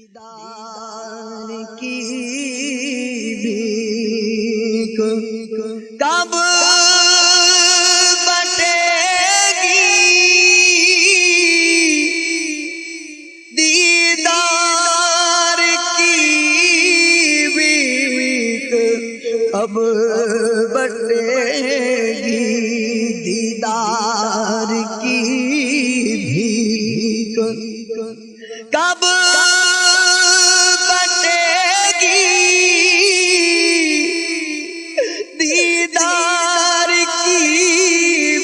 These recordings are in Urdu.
دیدار کی بھیک کب بٹے گی، دیدار کی بھیک کب بٹے گی، دیدار کی بھیک کب بٹے گی، دیدار کی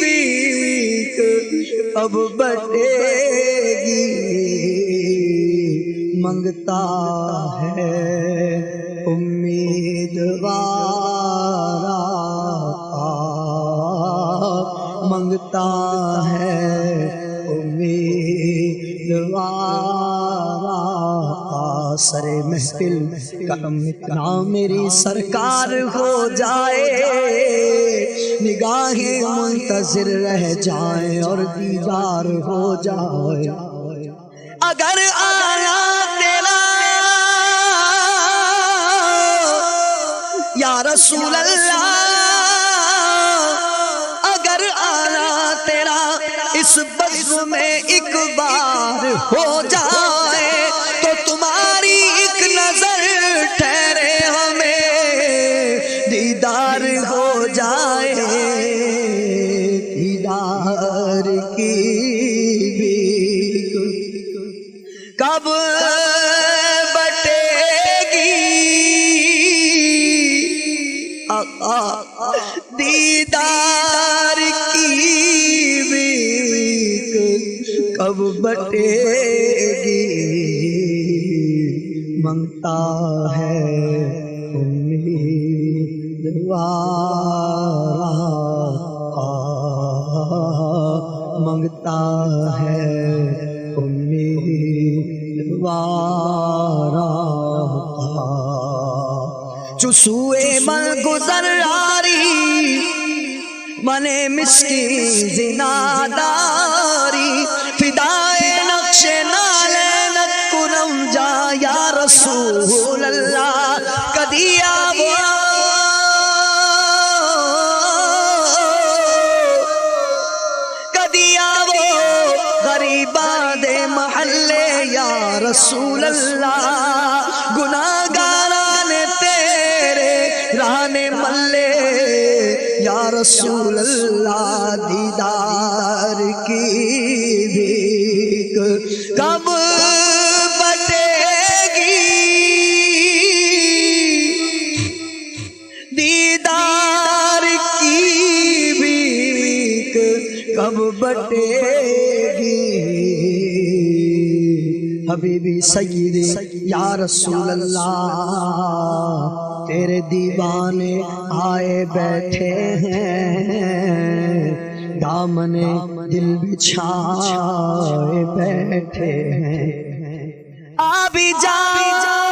بھیک کب بٹے گی، منگتا ہے امیدوار منگتا ہے امیدوار، سر محفل کرم اتنا میری سرکار ہو جائے، نگاہیں منتظر رہ جائیں اور دیدار ہو جائے، اگر آیا تیرا یا رسول اللہ، اگر آنا تیرا اس بزم میں ایک بار ہو جائے، تو تمہاری ایک نظر ٹھہرے ہمیں دیدار ہو جائے، دیدار کی بھیک کب بٹے گی، دیدار کی بھیک کب بٹے گی، منگتا ہے امیدوار، منگتا ہے امیدوار، جو سوئے من گزر آری من مسکین زناداری، فدائے نقش نالینت کنم جا یا رسول اللہ، کدیا وہ غریباں دے محلے یا رسول اللہ، گناہگاران تیرے رانے ملے یا رسول اللہ، دیدار کی بھیک کب بٹے گی، دیدار کی بھیک کب بٹے گی، حبیبی سیدی یا رسول اللہ، تیرے دیوانے آئے بیٹھے ہیں، دامن دل بچھائے بیٹھے ہیں، آ بھی جا بھی جاؤ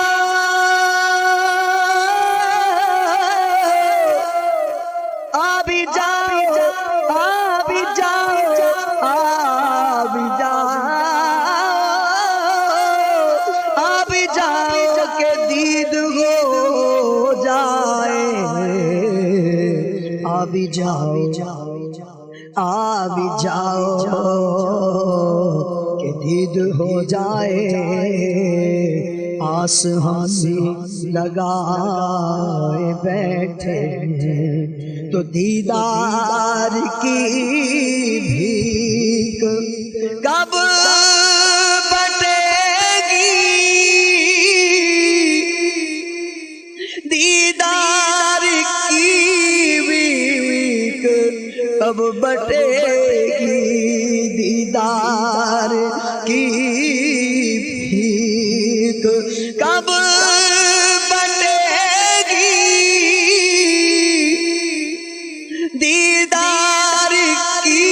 بھی جاؤ کہ دید ہو جائے، آس ہم لگائے بیٹھے ہیں، تو دیدار کی بھیک کب بٹے گی، دیدار کی کب بٹے گی، دیدار کی بھیک کب بٹے گی، دیدار کی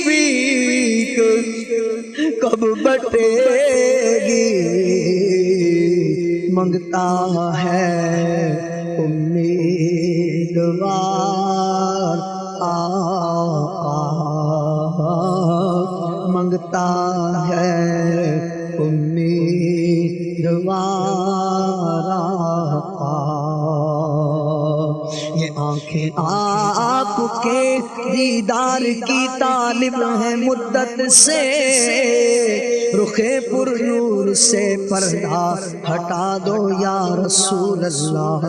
بھیک کب بٹے گی، منگتا ہے امیدوار منگتا ہے امید دیدوارا یہ آنکھیں آپ کے دیدار کی طالب ہیں مدت سے، رخ پر نور سے پردہ ہٹا دو یا رسول اللہ۔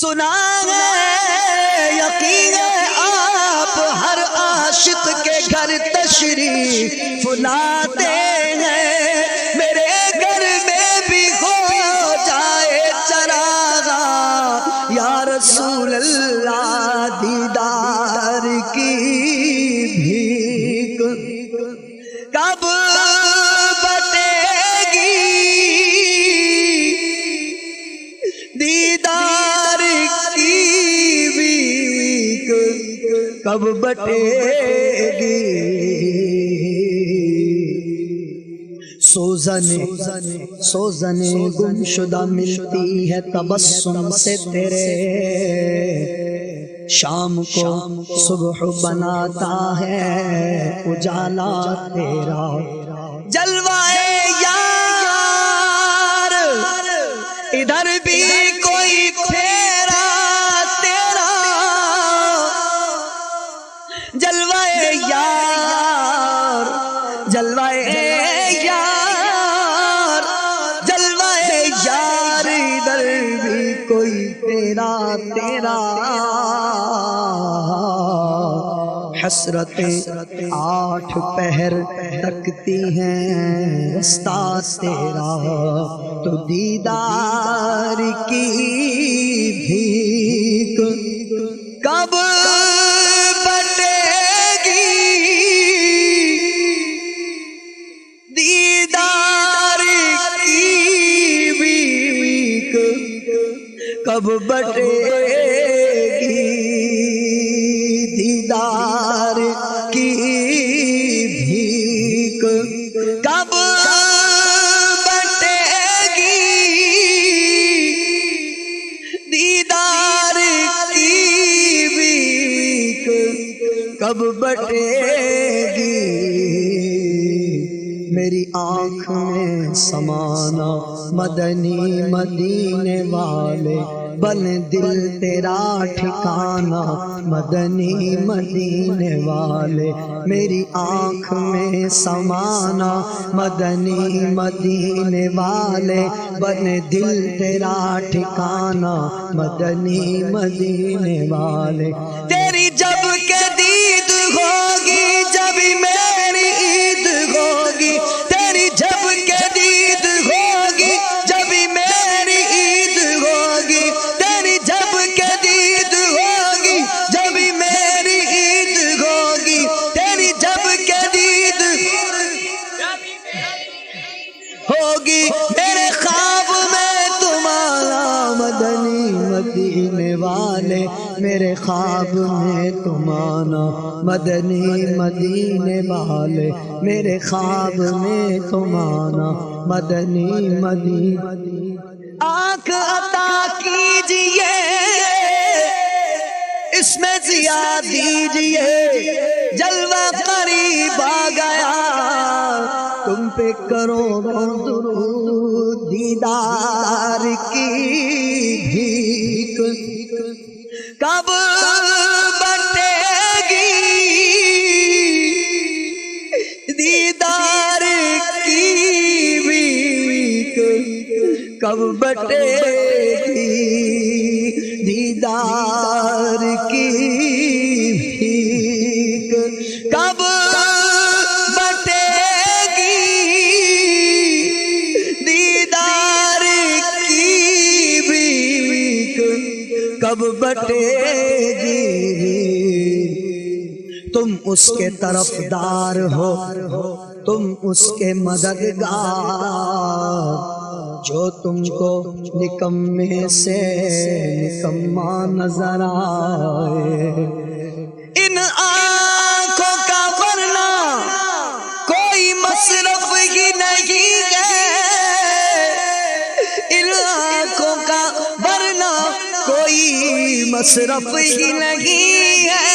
سنا ہے یقین آپ ہر عاشق کے گھر تشریف لاتے ہیں، میرے گھر میں بھی ہو جائے چراغا یا رسول اللہ، دیدار کی بھیک کب بٹے گی، دیدار کی بھیک کب بٹے گی۔ سوزن گم شدہ ملتی ہے تبسم سے تیرے، شام کو صبح بناتا ہے اجالا تیرا، جلوائے یار ادھر بھی کوئی پھیرا تیرا، جلوائے یار جلوائے یار جلوائے یار ادھر بھی کوئی تیرا تیرا، حسرت 8 پہر تکتی ہیں رستہ تیرا، تو دیدار کی بھیک کب بٹے گی، دیدار کی بھیک کب بٹے گی، دیدار کی بھیک کب بٹے گی، دیدار کی بھیک کب بٹے گی۔ میری آنکھ میں سمانا مدنی مدینے والے، بن دل تیرا ٹھکانا مدنی مدینے والے، میری آنکھ میں سمانا مدنی مدینے والے، بن دل تیرا ٹھکانا مدنی مدینے والے، تیری جب کے دید ہوگی جب میری عید ہوگی، تیری جب کے دید ہوگی جب میری عید ہوگی، تیری جب کے دید ہوگی جب میری عید ہوگی، تیری جب کے دید ہوگی، میرے خواب میں تمہارا مدنی مدینے والے، میرے خواب میں تمہارا مدنی مدینے والے، میرے خواب میں تمہارا مدنی مدینے، آنکھ عطا کیجئے اس میں ضیا دیجئے، جلوہ قریب آ گیا تم پہ کرو درود، دیدار کی بھیک کب بٹے گی، دیدار کی بھیک کب بٹے گی، دیدار کی بھیک کب بٹے گی، دیدار کی بھیک کب بٹے گی۔ تم اس کے طرفدار ہو، تم اس کے مددگار، جو تم کو نکمے سے نکما نظر آئے، ان آنکھوں کا ورنہ کوئی مصرف ہی نہیں ہے، ان آنکھوں کا ورنہ کوئی مصرف ہی نہیں ہے،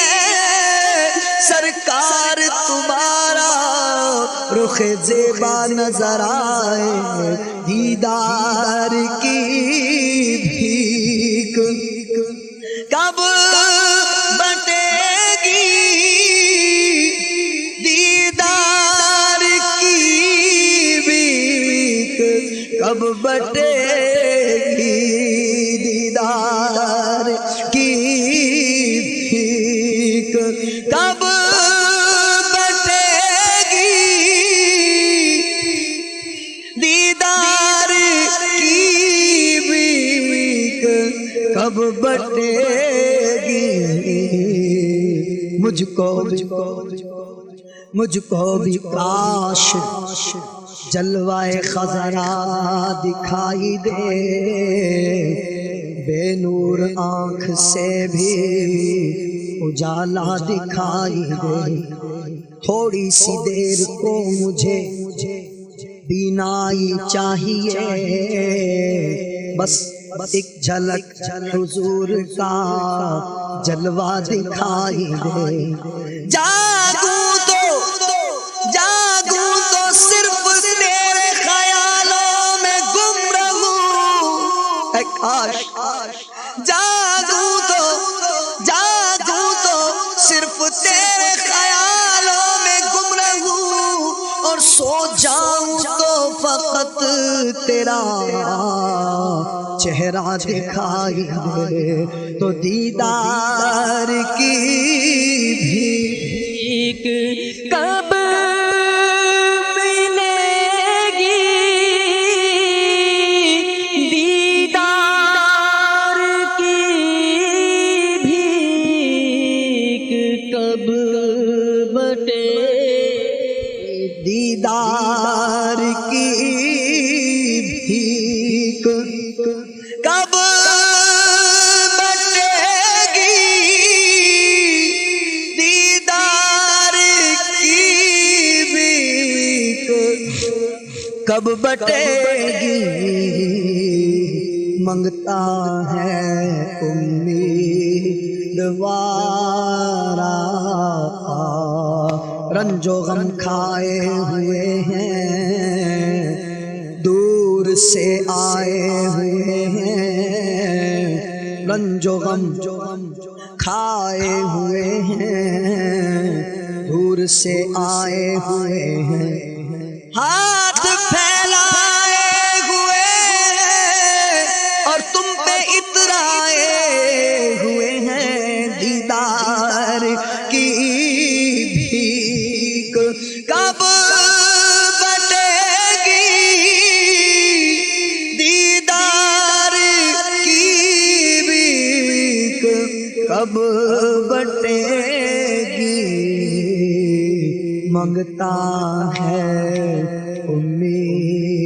سرکار تمہارا رخ زیبا نظر آئے، دیدار کی بھیک کب بٹے گی، دیدار کی بھیک کب بٹے گی، دیدار کی بھیک کب بٹے گی، دیدار کی بھیک کب بٹے گی۔ مجھ کو بھی کاش جلوائے خضرا دکھائی دے، بے نور آنکھ سے بھی اجالا دکھائی دے، تھوڑی سی دیر کو مجھے بینائی چاہیے، بس ایک جھلک حضور کا جلوہ دکھائی دے۔ جاگوں تو صرف تیرے خیالوں میں گم رہوں، اے کاش جاگوں تو صرف تیرے خیالوں میں گم رہوں، اور سو جاؤں تو فقط تیرا چہرہ دکھائی دے، تو دیدار کی بھیک کب ملے گی، دیدار کی بھیک کب بٹے، دیدار کی بھیک کب بٹے گی، دیدار کی بھیک کب بٹے گی۔ منگتا ہے امیدوارا، رنج و غم کھائے ہوئے ہیں، دور سے آئے ہوئے ہیں، رنج و غم کھائے ہوئے ہیں، دور سے آئے ہوئے ہیں، ہاتھ پھیلائے ہوئے اور تم پہ اترائے ہوئے ہیں، دیدار کی بھیک کب بٹے گی، دیدار کی بھیک کب بٹے گی۔ منگتا ہے امیدوار